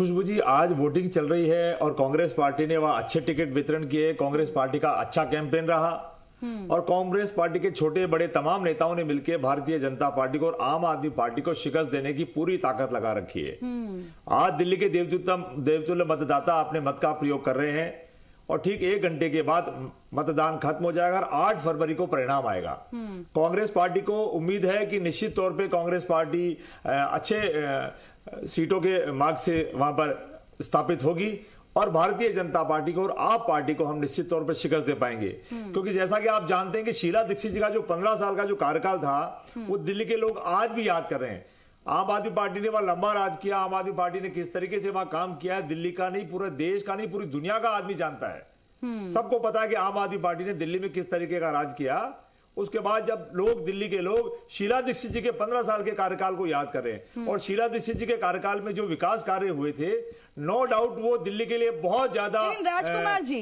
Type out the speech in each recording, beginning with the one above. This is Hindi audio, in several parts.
खुशबू जी, आज वोटिंग चल रही है और कांग्रेस पार्टी ने वहां अच्छे टिकट वितरण किए। कांग्रेस पार्टी का अच्छा कैंपेन रहा और कांग्रेस पार्टी के छोटे बड़े तमाम नेताओं ने मिलकर भारतीय जनता पार्टी को और आम आदमी पार्टी को शिकस्त देने की पूरी ताकत लगा रखी है। आज दिल्ली के देवतुल्य मतदाता अपने मत का प्रयोग कर रहे हैं और ठीक 1 घंटे के बाद मतदान खत्म हो जाएगा और 8 फरवरी को परिणाम आएगा। कांग्रेस पार्टी को उम्मीद है कि निश्चित तौर पे कांग्रेस पार्टी अच्छे सीटों के मार्ग से वहां पर स्थापित होगी और भारतीय जनता पार्टी को और आप पार्टी को हम निश्चित तौर पर शिकस्त दे पाएंगे। क्योंकि जैसा कि आप जानते हैं कि शीला दीक्षित जी का जो 15 साल का जो कार्यकाल था वो दिल्ली के लोग आज भी याद कर रहे हैं। आम आदमी पार्टी ने वहां लंबा राज किया, आम आदमी पार्टी ने किस तरीके से वहां काम किया है दिल्ली का नहीं पूरे देश का नहीं पूरी दुनिया का आदमी जानता है। सबको पता है कि आम आदमी पार्टी ने दिल्ली में किस तरीके का राज किया। उसके बाद जब लोग दिल्ली के लोग शीला दीक्षित जी के 15 साल के कार्यकाल को याद कर रहे हैं और शीला दीक्षित जी के कार्यकाल में जो विकास कार्य हुए थे, नो डाउट वो दिल्ली के लिए बहुत ज्यादा राजकुमार जी,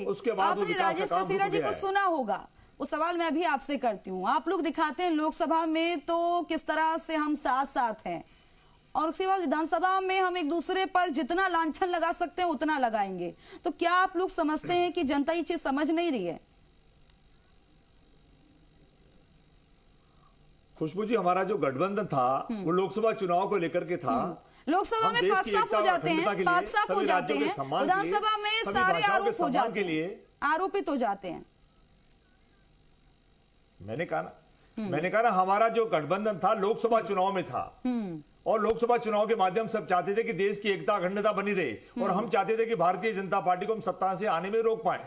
उसके बाद आपने राजेश कसीरा जी को सुना होगा। वो सवाल मैं अभी आपसे करती हूँ। आप लोग दिखाते हैं लोकसभा में तो किस तरह से हम साथ साथ हैं और उसके बाद विधानसभा में हम एक दूसरे पर जितना लांछन लगा सकते हैं उतना लगाएंगे। तो क्या आप लोग समझते हैं कि जनता ये चीज समझ नहीं रही है? खुशबू जी, हमारा जो गठबंधन था वो लोकसभा चुनाव को लेकर के था। लोकसभा में पांच साफ हो जाते हैं, विधानसभा में सारे आरोप हो जाते हैं, आरोपित हो जाते हैं। मैंने कहा ना हमारा जो गठबंधन था लोकसभा चुनाव में था और लोकसभा चुनाव के माध्यम से सब चाहते थे कि देश की एकता अखंडता बनी रहे और हम चाहते थे कि भारतीय जनता पार्टी को हम सत्ता से आने में रोक पाए।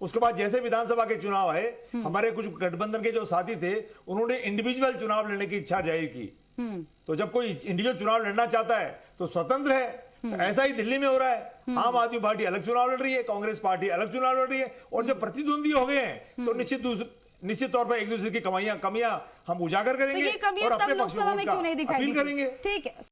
उसके बाद जैसे विधानसभा के चुनाव आए, हमारे कुछ गठबंधन के जो साथी थे उन्होंने इंडिविजुअल चुनाव लड़ने की इच्छा जाहिर की। तो जब कोई इंडिविजुअल चुनाव लड़ना चाहता है तो स्वतंत्र है। ऐसा ही दिल्ली में हो रहा है। आम आदमी पार्टी अलग चुनाव लड़ रही है, कांग्रेस पार्टी अलग चुनाव लड़ रही है और जब प्रतिद्वंदी हो गए हैं तो निश्चित तौर पर एक दूसरे की कमियां हम उजागर करेंगे तो ये कमियां तब लोकसभा में क्यों नहीं दिखाई देती? ठीक है।